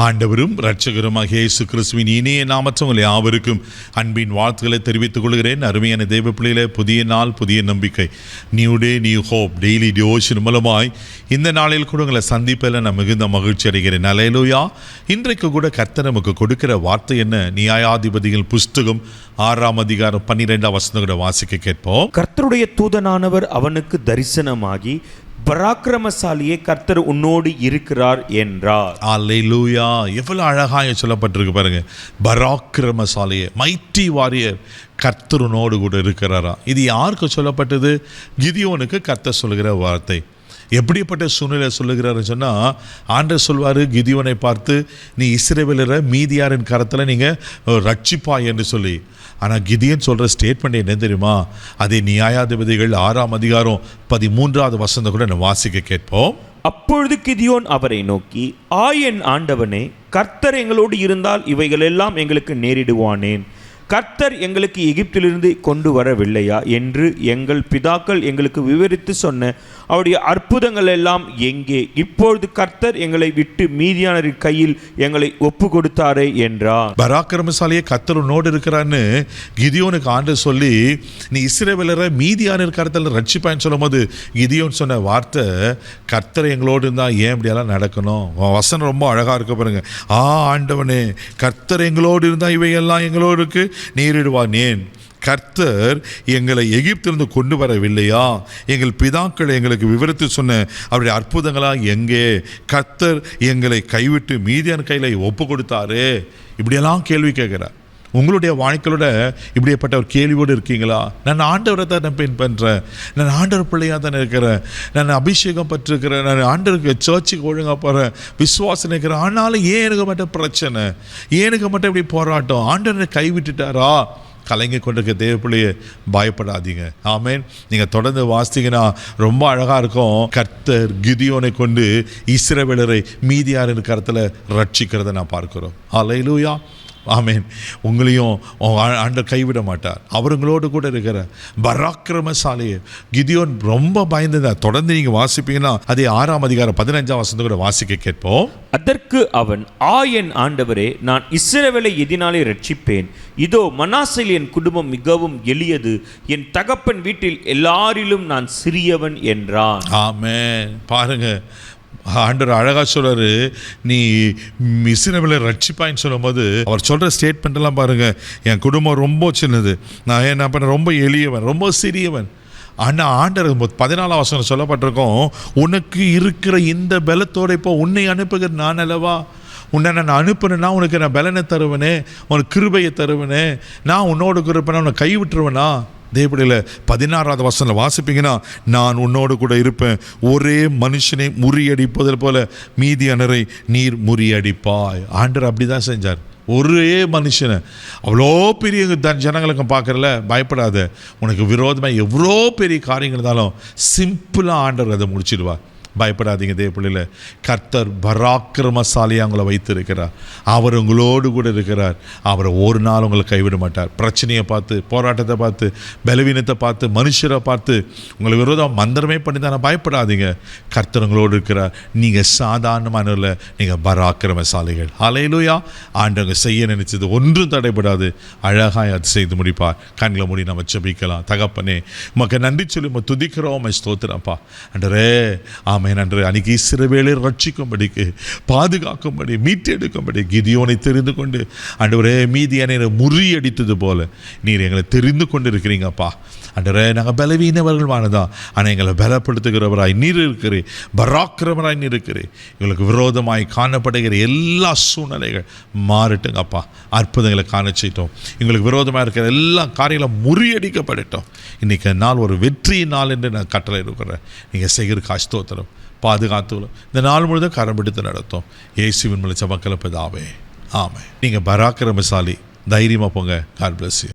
ஆண்டவரும் இரட்சகருமாகிய இயேசு கிறிஸ்துவின் இனிய நாமத்தில் உங்கள் யாவருக்கும் அன்பின் வாழ்த்துக்களை தெரிவித்துக் கொள்கிறேன். அருமையான தேவ பிள்ளைகளே, புதிய நாள், புதிய நம்பிக்கை, new day new hope daily devotion மூலமாய் இந்த நாளில் கூட உங்களை சந்திப்பில் நான் மிகுந்த மகிழ்ச்சி அடைகிறேன். அல்லேலூயா. இன்றைக்கு கூட கர்த்தர் நமக்கு கொடுக்கிற வார்த்தை என்ன? நியாயாதிபதிகள் புஸ்தகம் 6ஆம் அதிகாரம் 12ஆம் வசனம் கூட வாசிக்க கேட்போம். கர்த்தருடைய தூதனானவர் அவனுக்கு தரிசனமாகி, பராக்கிரமசாலியே, கர்த்தர் உன்னோடு இருக்கிறார் என்றார். அல்லேலூயா. எவ்வளவு அழகாக சொல்லப்பட்டிருக்கு பாருங்க. பராக்கிரமசாலியே, மைட்டி வாரியர், கர்த்தர் உன்னோடு கூட இருக்கிறாரா. இது யாருக்கு சொல்லப்பட்டது? கிதியோனுக்கு கர்த்தர் சொல்லுகிற வார்த்தை. எப்படிப்பட்ட சூழ்நிலை சொல்லுகிறாருன்னு சொன்னால், ஆண்டவர் சொல்வார் கிதியோனை பார்த்து, நீ இஸ்ரவேலரை மீதியாரின் கரத்தில் நீங்கள் ரட்சிப்பாய் என்று சொல்லி. ஆனால் கிதியோன் சொல்கிற ஸ்டேட்மெண்ட் என்ன தெரியுமா? அதே நியாயாதிபதிகள் 6ஆம் அதிகாரம் 13ஆவது வசனம் கூட நான் வாசிக்க கேட்போம். அப்பொழுது கிதியோன் அவரை நோக்கி, என் ஆண்டவனே, கர்த்தர் எங்களோடு இருந்தால் இவைகளெல்லாம் எங்களுக்கு நேரிடுவானேன்? கர்த்தர் எங்களுக்கு எகிப்திலிருந்து கொண்டு வரவில்லையா என்று எங்கள் பிதாக்கள் எங்களுக்கு விவரித்து சொன்ன அவருடைய அற்புதங்கள் எல்லாம் எங்கே? இப்பொழுது கர்த்தர் எங்களை விட்டு மீதியானரின் கையில் எங்களை ஒப்பு கொடுத்தாரே என்றார். பராக்கிரமசாலியே, கர்த்தர் உன்னோடு இருக்கிறான்னு கிதியோனுக்கு ஆண்டவர் சொல்லி, நீ இஸ்ரவேலரை மீதியானர் கரத்தில் ரட்சிப்பான்னு சொல்லும் போது கிதியோன் சொன்ன வார்த்தை, கர்த்தர் எங்களோடு இருந்தால் ஏன் இப்படியெல்லாம் நடக்கணும்? வசனம் ரொம்ப அழகாக இருக்க பாருங்க. ஆண்டவனே, கர்த்தர் எங்களோடு இருந்தால் இவையெல்லாம் எங்களோடு நேரிடுவானேன்? கர்த்தர் எங்களை எகிப்திலிருந்து கொண்டு வரவில்லையா? எங்கள் பிதாக்கள் எங்களுக்கு விவரித்து சொன்ன அவருடைய அற்புதங்களா எங்கே? கர்த்தர் எங்களை கைவிட்டு மீதியான கையில் ஒப்பு கொடுத்தாரு. இப்படியெல்லாம் கேள்வி கேட்கிறார். உங்களுடைய வாழ்க்கையோட இப்படிப்பட்ட ஒரு கேள்வியோடு இருக்கீங்களா? நான் ஆண்டவரை தான் நான் பின்பற்றுறேன், நான் ஆண்டவர் பிள்ளையாக தானே இருக்கிறேன், நான் அபிஷேகம் பற்றிருக்கிறேன், நான் ஆண்டவருக்கு சர்ச்சுக்கு ஒழுங்காக போகிறேன், விசுவாசம் இருக்கிறேன், ஆனாலும் ஏன் எனக்கு மட்டும் பிரச்சனை, ஏனுக்கு மட்டும் இப்படி போராட்டம்? ஆண்டவரை கைவிட்டுட்டாரா? கலங்கி கொண்டிருக்க தேவ பிள்ளையை பயப்படாதீங்க. ஆமேன். நீங்கள் தொடர்ந்து வாசித்தீங்கன்னா ரொம்ப அழகாக இருக்கும். கர்த்தர் கிதியோனை கொண்டு இஸ்ரவேலரை மீதியாரின் கரத்தில் ரட்சிக்கிறத நான் பார்க்கிறோம். அல்லேலூயா. ஆமேன். உங்களையும் ஆண்டவர் கைவிட மாட்டார். அவங்களோடு கூட இருக்கிற பராக்கிரமசாலியே. கிதியோன் ரொம்ப பயந்துதான். தொடர்ந்து நீங்கள் வாசிப்பீங்கன்னா அதே 6ஆம் அதிகாரம் 15ஆம் வசனத்தை கூட வாசிக்க கேட்போம். அதற்கு அவன், என் ஆண்டவரே, நான் இஸ்ரவேலை எதினாலே ரட்சிப்பேன்? இதோ, மனாசேயில் என் குடும்பம் மிகவும் எளியது, என் தகப்பன் வீட்டில் எல்லாரிலும் நான் சிறியவன் என்றான். ஆமென். பாருங்க, ஆண்டவர் அழகாக சொல்கிறாரு, நீ இஸ்ரவேலை ரட்சிப்பாயின்னு சொல்லும் போது அவர் சொல்கிற ஸ்டேட்மெண்ட்டெல்லாம் பாருங்கள். என் குடும்பம் ரொம்ப சின்னது, நான் என்ன பண்ண ரொம்ப எளியவன், ரொம்ப சிறியவன். ஆனால் ஆண்டவர் 14ஆம் வசனம் சொல்லப்பட்டிருக்கோம், உனக்கு இருக்கிற இந்த பலத்தோடு இப்போ உன்னை அனுப்புகிற நான் அல்லவா? உன்னை நான் அனுப்புனேன்னா உனக்கு நான் பலனை தருவனே, உனக்கு கிருபையை தருவனே, நான் உன்னோடு இருப்பேனா, உன்னை கைவிட்டுருவேனா? தேவடியில் 16ஆவது வசனம் வாசிப்பீங்கன்னா, நான் உன்னோடு கூட இருப்பேன், ஒரே மனுஷனை முறியடிப்பதில் போல மீதியானரை நீர் முறியடிப்பாய். ஆண்டவர் அப்படி தான் செஞ்சார். ஒரே மனுஷனை அவ்வளோ பெரிய ஜனங்களுக்கு பார்க்குறல, பயப்படாத. உனக்கு விரோதமாக எவ்வளோ பெரிய காரியங்கள் இருந்தாலும் சிம்பிளாக ஆண்டவர் அதை முடிச்சிடுவார். பயப்படாதீங்க தேவ பிள்ளையில். கர்த்தர் பராக்கிரமசாலியாக உங்களை வைத்திருக்கிறார். அவர் உங்களோடு கூட இருக்கிறார். அவரை ஒரு நாள் உங்களை கைவிட மாட்டார். பிரச்சனையை பார்த்து, போராட்டத்தை பார்த்து, பலவீனத்தை பார்த்து, மனுஷரை பார்த்து உங்களை விரோதம் மந்திரமே பண்ணி தானே பயப்படாதீங்க. கர்த்தர் உங்களோடு இருக்கிறார். நீங்கள் சாதாரணமான இல்லை, நீங்கள் பராக்கிரமசாலிகள். அல்லேலூயா. ஆண்டவங்க செய்ய நினைச்சது ஒன்றும் தடைபடாது. அழகாக அது செய்து முடிப்பார். கண்களை மூடி நம்ம ஜெபிக்கலாம். தகப்பனே, உமக்கு நன்றி சொல்லி நம்ம துதிக்கிறோம், ஸ்தோத்திரப்பா. ஆண்டவரே, நன்று அன்னைக்கு இஸ்ரவேலை ரட்சிக்கும்படிக்கு, பாதுகாக்கும்படி, மீட்டெடுக்கும்படி கிதியோனை தெரிந்து கொண்டு ஆண்டவரே மீதியானை முறியடித்தது போல நீர் எங்களை தெரிந்து கொண்டு இருக்கிறீங்கப்பா. ஆண்டவரே, நாங்கள் பலவீனவர்கள் வானதான், ஆனால் எங்களை பலப்படுத்துகிறவராய் நீர் இருக்கிறேன், பராக்கிரமராய் நீர் இருக்கிறேன். எங்களுக்கு விரோதமாய் காணப்படுகிற எல்லா சூழ்நிலைகள் மாறட்டுங்கப்பா. அற்புதங்களை காண செய்யட்டும். எங்களுக்கு விரோதமாக இருக்கிற எல்லா காரியங்களும் முறியடிக்கப்படட்டும். இன்றைக்கி நாள் ஒரு வெற்றியின் நாள் என்று நான் கட்டளை இருக்கிறேன். நீங்கள் செய்கிற ஸ்தோத்திரம், பாதுகாத்துகளும் இந்த நாள் முழுதும் கரம் பிடித்து நடத்தும். இயேசுவின் மூலம் ஜெபக்கல பிதாவே, ஆமென். நீங்கள் பராக்கிரமசாலி. தைரியமாக போங்க. God bless you.